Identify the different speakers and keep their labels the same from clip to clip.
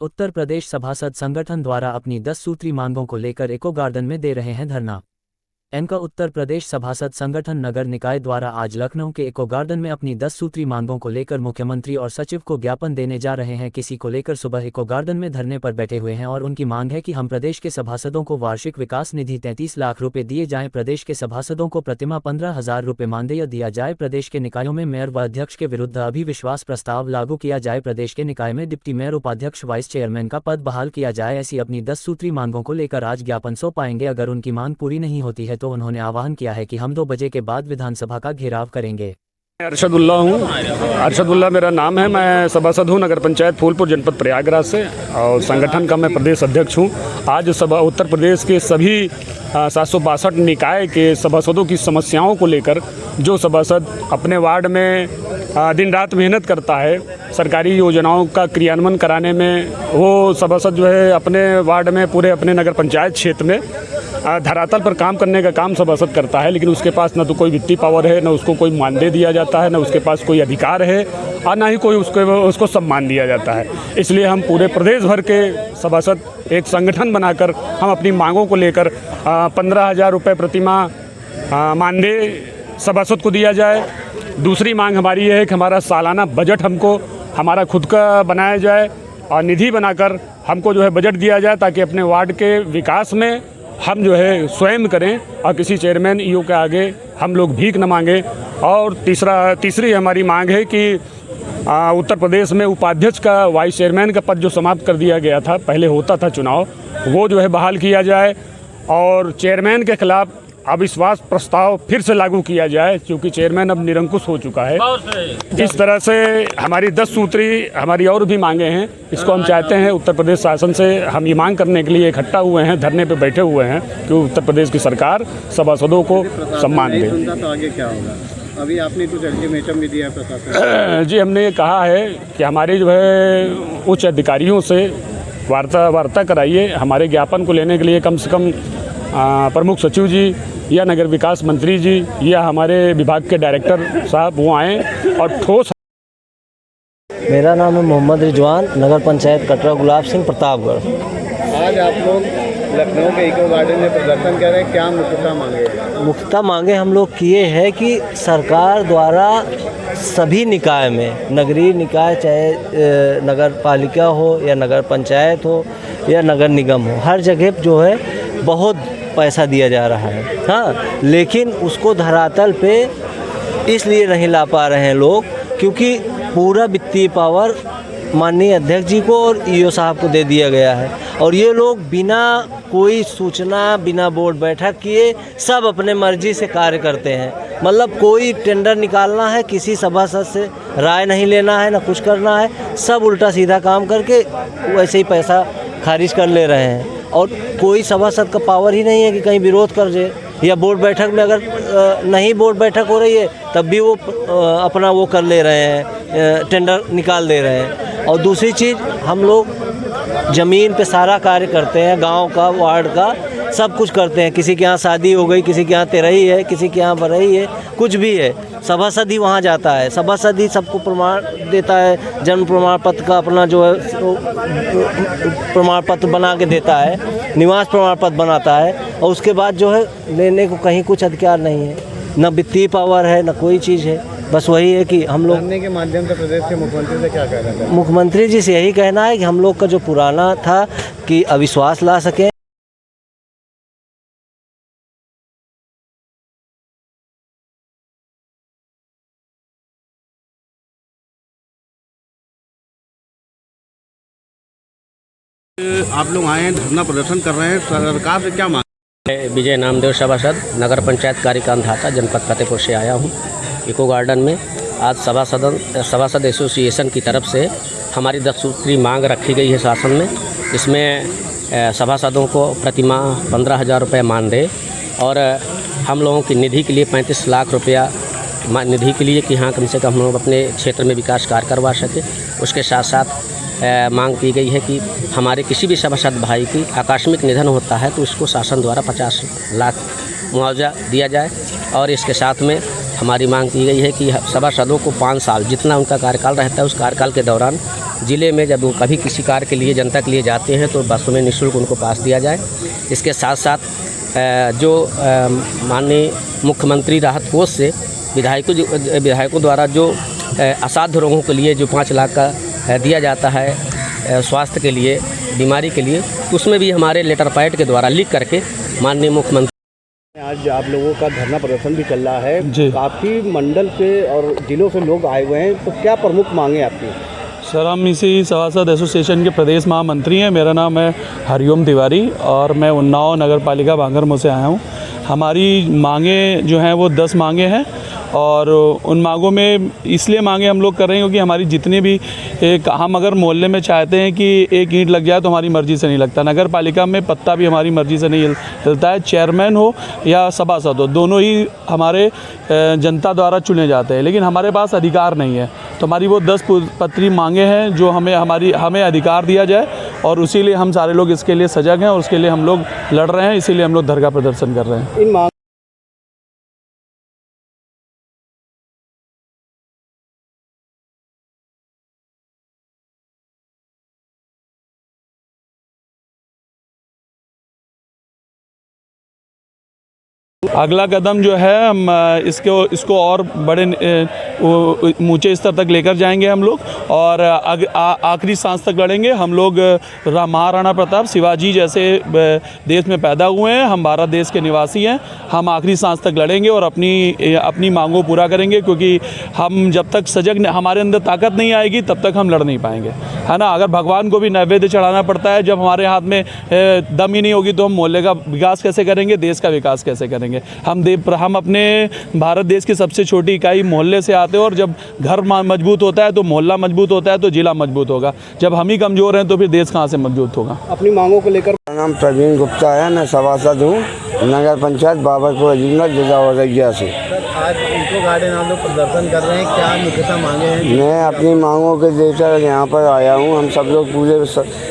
Speaker 1: उत्तर प्रदेश सभासद संगठन द्वारा अपनी 10 सूत्री मांगों को लेकर इको गार्डन में दे रहे हैं धरना। इनका उत्तर प्रदेश सभासद संगठन नगर निकाय द्वारा आज लखनऊ के इको गार्डन में अपनी 10 सूत्री मांगों को लेकर मुख्यमंत्री और सचिव को ज्ञापन देने जा रहे हैं। किसी को लेकर सुबह इको गार्डन में धरने पर बैठे हुए हैं और उनकी मांग है कि हम प्रदेश के सभासदों को वार्षिक विकास निधि 33 लाख रुपए दिए जाएं, प्रदेश के सभासदों को प्रतिमाह 15,000 रुपए मानदेय दिया जाए, प्रदेश के निकायों में मेयर व अध्यक्ष के विरुद्ध अविश्वास प्रस्ताव लागू किया जाए, प्रदेश के निकाय में डिप्टी मेयर, उपाध्यक्ष, वाइस चेयरमैन का पद बहाल किया जाए। ऐसी अपनी 10 सूत्री मांगों को लेकर आज ज्ञापन सौंप पाएंगे। अगर उनकी मांग पूरी नहीं होती है तो उन्होंने आह्वान किया है कि हम 2 बजे के बाद विधानसभा का घेराव करेंगे।
Speaker 2: अरशदुल्ला हूँ, अरशदुल्ला मेरा नाम है। मैं सभासद हूँ नगर पंचायत फूलपुर जनपद प्रयागराज से और संगठन का मैं प्रदेश अध्यक्ष हूँ। आज उत्तर प्रदेश के सभी 762 निकाय के सभासदों की समस्याओं को लेकर जो सभासद अपने वार्ड में दिन रात मेहनत करता है सरकारी योजनाओं का क्रियान्वयन कराने में, वो सभासद जो है अपने वार्ड में पूरे अपने नगर पंचायत क्षेत्र में धरातल पर काम करने का काम सभासद करता है, लेकिन उसके पास न तो कोई वित्तीय पावर है, न उसको कोई मानदेय दिया जाता है, न उसके पास कोई अधिकार है और न ही कोई उसको सम्मान दिया जाता है। इसलिए हम पूरे प्रदेश भर के सभासद एक संगठन बनाकर हम अपनी मांगों को लेकर 15,000 रुपये प्रतिमाह मानदेय सभासद को दिया जाए। दूसरी मांग हमारी ये है कि हमारा सालाना बजट हमको हमारा खुद का बनाया जाए और निधि बनाकर हमको जो है बजट दिया जाए, ताकि अपने वार्ड के विकास में हम जो है स्वयं करें और किसी चेयरमैन ईओ के आगे हम लोग भीख न मांगे। और तीसरी हमारी मांग है कि उत्तर प्रदेश में उपाध्यक्ष का, वाइस चेयरमैन का पद जो समाप्त कर दिया गया था, पहले होता था चुनाव, वो जो है बहाल किया जाए और चेयरमैन के खिलाफ अविश्वास प्रस्ताव फिर से लागू किया जाए, क्योंकि चेयरमैन अब निरंकुश हो चुका है। इस तरह से हमारी 10 सूत्री हमारी और भी मांगे हैं। इसको हम चाहते हैं उत्तर प्रदेश शासन से, हम ये मांग करने के लिए इकट्ठा हुए हैं, धरने पे बैठे हुए हैं कि उत्तर प्रदेश की सरकार सभासदों को सम्मान दे।
Speaker 3: तो आगे क्या होगा? अभी आपने कुछ अल्टीमेटम भी दिया है प्रशासन
Speaker 2: जी, हमने ये कहा है कि हमारे जो है उच्च अधिकारियों से वार्ता कराइए। हमारे ज्ञापन को लेने के लिए कम से कम प्रमुख सचिव जी या नगर विकास मंत्री जी या हमारे विभाग के डायरेक्टर साहब वो आएँ और ठोस।
Speaker 4: मेरा नाम है मोहम्मद रिजवान, नगर पंचायत कटरा गुलाब सिंह, प्रतापगढ़।
Speaker 3: आज आप लोग लखनऊ के इको गार्डन में प्रदर्शन कर रहे हैं, क्या मुख्यता मांगे?
Speaker 4: मुख्यता मांगे हम लोग किए हैं कि सरकार द्वारा सभी निकाय में, नगरीय निकाय चाहे नगर पालिका हो या नगर पंचायत हो या नगर निगम हो, हर जगह जो है बहुत पैसा दिया जा रहा है। हाँ, लेकिन उसको धरातल पे इसलिए नहीं ला पा रहे हैं लोग क्योंकि पूरा वित्तीय पावर माननीय अध्यक्ष जी को और ईओ साहब को दे दिया गया है और ये लोग बिना कोई सूचना, बिना बोर्ड बैठक किए सब अपने मर्जी से कार्य करते हैं। मतलब कोई टेंडर निकालना है, किसी सभासद से राय नहीं लेना है, ना कुछ करना है, सब उल्टा सीधा काम करके वैसे ही पैसा खारिज कर ले रहे हैं और कोई सभासद का पावर ही नहीं है कि कहीं विरोध कर दे, या बोर्ड बैठक में अगर नहीं बोर्ड बैठक हो रही है तब भी वो अपना वो कर ले रहे हैं, टेंडर निकाल दे रहे हैं। और दूसरी चीज़, हम लोग ज़मीन पे सारा कार्य करते हैं, गांव का, वार्ड का, सब कुछ करते हैं। किसी के यहाँ शादी हो गई, किसी के यहाँ तेरही है, किसी के यहाँ बरही है, कुछ भी है, सभासद ही वहाँ जाता है, सभासद ही सबको प्रमाण देता है, जन्म प्रमाण पत्र का अपना जो है प्रमाण पत्र बना के देता है, निवास प्रमाण पत्र बनाता है और उसके बाद जो है लेने को कहीं कुछ अधिकार नहीं है, न वित्तीय पावर है, न कोई चीज़ है। बस वही है कि हम लोग
Speaker 3: धरने के माध्यम से प्रदेश के मुख्यमंत्री से क्या कहना है?
Speaker 4: मुख्यमंत्री जी से यही कहना है कि हम लोग का जो पुराना था कि अविश्वास ला सकें।
Speaker 3: आप लोग आए हैं, धरना प्रदर्शन कर रहे हैं, सरकार से क्या मांग?
Speaker 5: विजय नामदेव सभासद, नगर पंचायत कार्यकांधाता, जनपद फतेहपुर से आया हूँ। इको गार्डन में आज सभासद एसोसिएशन की तरफ से हमारी 10 सूत्री मांग रखी गई है शासन में। इसमें सभासदों को प्रतिमाह 15,000 रुपये मानदेय और हम लोगों की निधि के लिए 35 लाख रुपया निधि के लिए कि हाँ कम से कम हम लोग अपने क्षेत्र में विकास कार्य करवा सके। उसके साथ साथ मांग की गई है कि हमारे किसी भी सभासद भाई की आकस्मिक निधन होता है तो उसको शासन द्वारा 50 लाख मुआवजा दिया जाए। और इसके साथ में हमारी मांग की गई है कि सभासदों को 5 साल जितना उनका कार्यकाल रहता है उस कार्यकाल के दौरान ज़िले में जब वो कभी किसी कार्य के लिए जनता के लिए जाते हैं तो बसों में निःशुल्क उनको पास दिया जाए। इसके साथ साथ जो माननीय मुख्यमंत्री राहत कोष से विधायकों द्वारा जो असाध्य रोगों के लिए जो 5 लाख का दिया जाता है स्वास्थ्य के लिए, बीमारी के लिए, उसमें भी हमारे लेटर पैड के द्वारा लिख करके माननीय मुख्यमंत्री।
Speaker 3: आज आप लोगों का धरना प्रदर्शन भी चल रहा है
Speaker 6: जी।
Speaker 3: काफ़ी मंडल से और जिलों से लोग आए हुए हैं, तो क्या प्रमुख मांगे आपकी?
Speaker 6: सर, हम इसी सभासद एसोसिएशन के प्रदेश महामंत्री हैं। मेरा नाम है हरिओम तिवारी और मैं उन्नाव नगर पालिका बांगरमऊ से आया हूँ। हमारी मांगे जो हैं वो 10 मांगे हैं और उन मांगों में इसलिए मांगे हम लोग कर रहे हैं क्योंकि हमारी जितनी भी हम अगर मोहल्ले में चाहते हैं कि एक ईंट लग जाए तो हमारी मर्ज़ी से नहीं लगता। नगर पालिका में पत्ता भी हमारी मर्ज़ी से नहीं हिलता है। चेयरमैन हो या सभासद हो, दोनों ही हमारे जनता द्वारा चुने जाते हैं, लेकिन हमारे पास अधिकार नहीं है। तो हमारी वो 10 पत्री मांगे हैं जो हमें अधिकार दिया जाए और उसी हम सारे लोग इसके लिए सजग हैं और उसके लिए हम लोग लड़ रहे हैं। इसीलिए हम लोग धरना प्रदर्शन कर रहे हैं।
Speaker 3: इन मांग
Speaker 6: अगला कदम जो है हम इसको और बड़े ऊंचे स्तर तक लेकर जाएंगे हम लोग और आखिरी सांस तक लड़ेंगे। हम लोग महाराणा प्रताप, शिवाजी जैसे देश में पैदा हुए हैं। हम भारत देश के निवासी हैं। हम आखिरी सांस तक लड़ेंगे और अपनी मांगों पूरा करेंगे, क्योंकि हम जब तक सजग हमारे अंदर ताकत नहीं आएगी तब तक हम लड़ नहीं पाएंगे, है ना। अगर भगवान को भी नैवेद्य चढ़ाना पड़ता है, जब हमारे हाथ में दम ही नहीं होगी तो हम मोहल्ले का विकास कैसे करेंगे, देश का विकास कैसे करेंगे। हम अपने भारत देश की सबसे छोटी इकाई मोहल्ले से आते हैं और जब घर मजबूत होता है तो मोहल्ला मजबूत होता है तो जिला मजबूत होगा। जब हम ही कमज़ोर हैं तो फिर देश कहाँ से मजबूत होगा।
Speaker 3: अपनी मांगों को लेकर
Speaker 7: मेरा नाम प्रवीण गुप्ता है, मैं सभासद हूँ नगर पंचायत बाबरपुर जिला जिला औरैया से।
Speaker 3: आज इको गार्डन आप लोग प्रदर्शन कर रहे हैं, क्या मुख्यतः मांगे हैं?
Speaker 7: मैं अपनी मांगों के लेकर यहाँ पर आया हूँ। हम सब लोग पूरे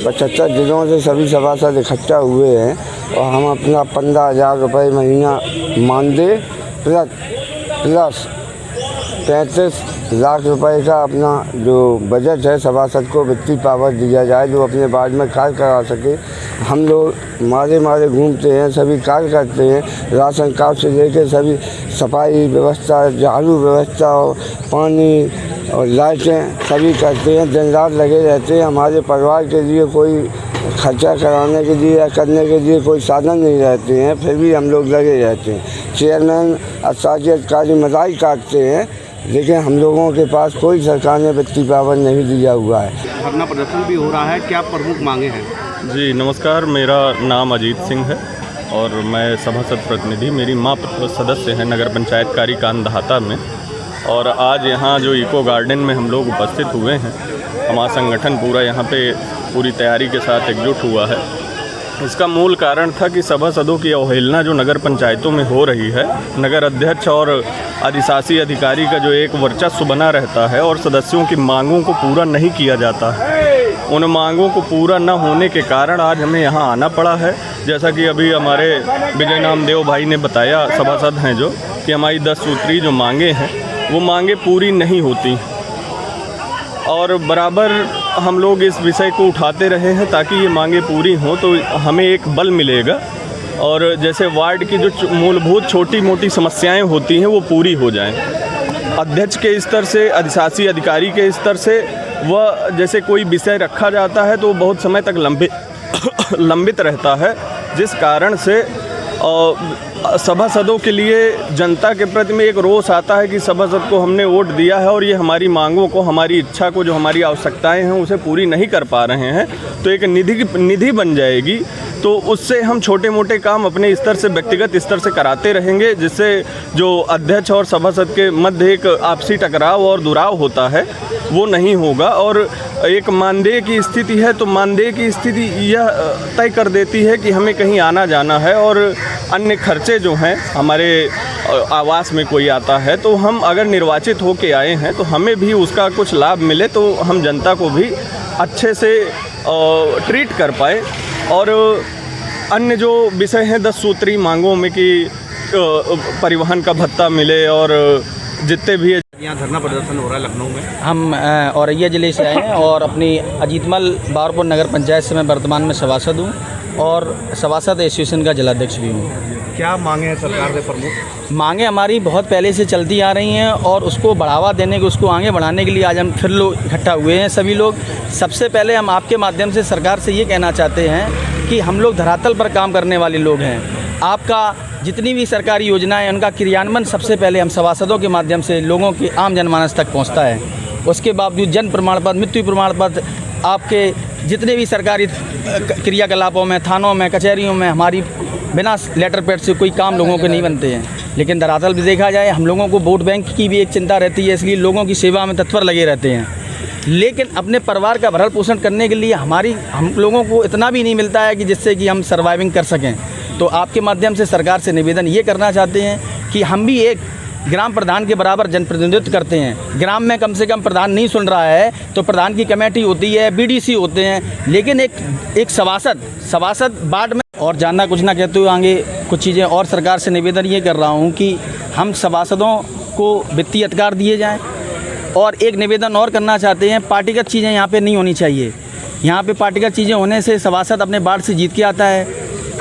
Speaker 7: 75 जिलों से सभी सभासद इकट्ठा हुए हैं और हम अपना 15,000 रुपये महीना मानदेय प्लस 35 लाख रुपए का अपना जो बजट है सभासद को वित्तीय पावर दिया जाए, जो अपने वार्ड में कार्य करा सके। हम लोग मारे घूमते हैं, सभी कार्य करते हैं, राशन कार्ड से लेकर सभी सफाई व्यवस्था, झाड़ू व्यवस्था और पानी और लाइटें सभी करते हैं। दिन रात लगे रहते हैं। हमारे परिवार के लिए कोई खर्चा कराने के लिए या करने के लिए कोई साधन नहीं रहते हैं, फिर भी हम लोग लगे रहते हैं। चेयरमैन अशासी अधिकारी मलाई काटते हैं, लेकिन हम लोगों के पास कोई सरकार ने वित्तीय पावर नहीं दिया हुआ है।
Speaker 3: धरना प्रदर्शन भी हो रहा है, क्या प्रमुख मांगे हैं?
Speaker 8: जी नमस्कार, मेरा नाम अजीत सिंह है और मैं सभासद प्रतिनिधि, मेरी माँ सदस्य हैं नगर पंचायत कार्यकांड दहाता में। और आज यहाँ जो इको गार्डन में हम लोग उपस्थित हुए हैं, हमारा संगठन पूरा यहाँ पे पूरी तैयारी के साथ एकजुट हुआ है। इसका मूल कारण था कि सभासदों की अवहेलना जो नगर पंचायतों में हो रही है, नगर अध्यक्ष और अधिशासी अधिकारी का जो एक वर्चस्व बना रहता है और सदस्यों की मांगों को पूरा नहीं किया जाता है। उन मांगों को पूरा न होने के कारण आज हमें यहाँ आना पड़ा है। जैसा कि अभी हमारे विजय नामदेव भाई ने बताया, सभासद हैं जो, कि हमारी 10 सूत्री जो मांगे हैं वो मांगे पूरी नहीं होती और बराबर हम लोग इस विषय को उठाते रहे हैं ताकि ये मांगे पूरी हों तो हमें एक बल मिलेगा और जैसे वार्ड की जो मूलभूत छोटी मोटी समस्याएं होती हैं वो पूरी हो जाएं। अध्यक्ष के स्तर से, अधिशासी अधिकारी के स्तर से वह जैसे कोई विषय रखा जाता है तो वो बहुत समय तक लंबित रहता है, जिस कारण से सभासदों के लिए जनता के प्रति में एक रोष आता है कि सभासद को हमने वोट दिया है और ये हमारी मांगों को, हमारी इच्छा को, जो हमारी आवश्यकताएं हैं उसे पूरी नहीं कर पा रहे हैं। तो एक निधि बन जाएगी तो उससे हम छोटे मोटे काम अपने स्तर से, व्यक्तिगत स्तर से कराते रहेंगे, जिससे जो अध्यक्ष और सभासद के मध्य एक आपसी टकराव और दुराव होता है वो नहीं होगा। और एक मानदेय की स्थिति है तो मानदेय की स्थिति यह तय कर देती है कि हमें कहीं आना जाना है और अन्य खर्चे जो हैं, हमारे आवास में कोई आता है तो हम अगर निर्वाचित होके आए हैं तो हमें भी उसका कुछ लाभ मिले तो हम जनता को भी अच्छे से ट्रीट कर पाए। और अन्य जो विषय हैं 10 सूत्री मांगों में कि परिवहन का भत्ता मिले और जितने भी
Speaker 3: यहाँ धरना प्रदर्शन हो रहा है लखनऊ में।
Speaker 9: हम औरैया ज़िले से आए हैं और अपनी अजीतमल बावरपुर नगर पंचायत से मैं वर्तमान में सभासद हूँ और सभासद एसोसिएशन का जिलाध्यक्ष भी हूँ।
Speaker 3: क्या मांगे हैं सरकार से प्रमुख?
Speaker 9: मांगे हमारी बहुत पहले से चलती आ रही हैं और उसको बढ़ावा देने के, उसको आगे बढ़ाने के लिए आज हम फिर लोग इकट्ठा हुए हैं सभी लोग। सबसे पहले हम आपके माध्यम से सरकार से ये कहना चाहते हैं कि हम लोग धरातल पर काम करने वाले लोग हैं। आपका जितनी भी सरकारी योजनाएं उनका क्रियान्वयन सबसे पहले हम सभासदों के माध्यम से लोगों के आम जनमानस तक पहुंचता है। उसके बावजूद जन्म प्रमाण पत्र, मृत्यु प्रमाण पत्र, आपके जितने भी सरकारी क्रियाकलापों में, थानों में, कचहरियों में हमारी बिना लेटर पैड से कोई काम लोगों के नहीं बनते हैं। लेकिन धरातल भी देखा जाए, हम लोगों को वोट बैंक की भी एक चिंता रहती है, इसलिए लोगों की सेवा में तत्पर लगे रहते हैं। लेकिन अपने परिवार का भरण पोषण करने के लिए हम लोगों को इतना भी नहीं मिलता है कि जिससे कि हम सर्वाइविंग कर सकें। तो आपके माध्यम से सरकार से निवेदन ये करना चाहते हैं कि हम भी एक ग्राम प्रधान के बराबर जनप्रतिनिधित्व करते हैं। ग्राम में कम से कम प्रधान नहीं सुन रहा है तो प्रधान की कमेटी होती है, बीडीसी होते हैं, लेकिन एक सभासद वार्ड में। और जानना कुछ ना कहते हुए आगे कुछ चीज़ें और सरकार से निवेदन ये कर रहा हूँ कि हम सभासदों को वित्तीय अधिकार दिए जाएँ। और एक निवेदन और करना चाहते हैं, पार्टीगत चीज़ें यहाँ पे नहीं होनी चाहिए। यहाँ पे पार्टीगत चीज़ें होने से सभासद अपने वार्ड से जीत के आता है,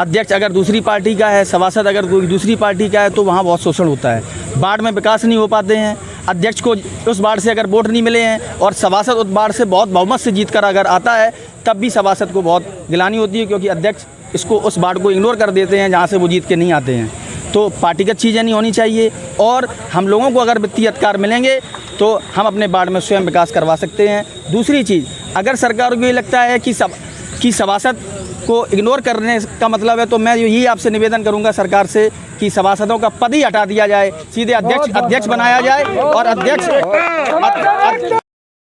Speaker 9: अध्यक्ष अगर दूसरी पार्टी का है, सभासद अगर कोई दूसरी पार्टी का है तो वहाँ बहुत शोषण होता है, वार्ड में विकास नहीं हो पाते हैं। अध्यक्ष को उस वार्ड से अगर वोट नहीं मिले हैं और सभासद उस वार्ड से बहुत बहुमत से जीत कर अगर आता है तब भी सभासद को बहुत गिलानी होती है, क्योंकि अध्यक्ष इसको उस वार्ड को इग्नोर कर देते हैं जहाँ से वो जीत के नहीं आते हैं। तो पार्टीगत चीज़ें नहीं होनी चाहिए और हम लोगों को अगर वित्तीय अधिकार मिलेंगे तो हम अपने वार्ड में स्वयं विकास करवा सकते हैं। दूसरी चीज़, अगर सरकार को ये लगता है कि सभासद को इग्नोर करने का मतलब है, तो मैं यही आपसे निवेदन करूंगा सरकार से कि सभासदों का पद ही हटा दिया जाए, सीधे अध्यक्ष बनाया जाए और अध्यक्ष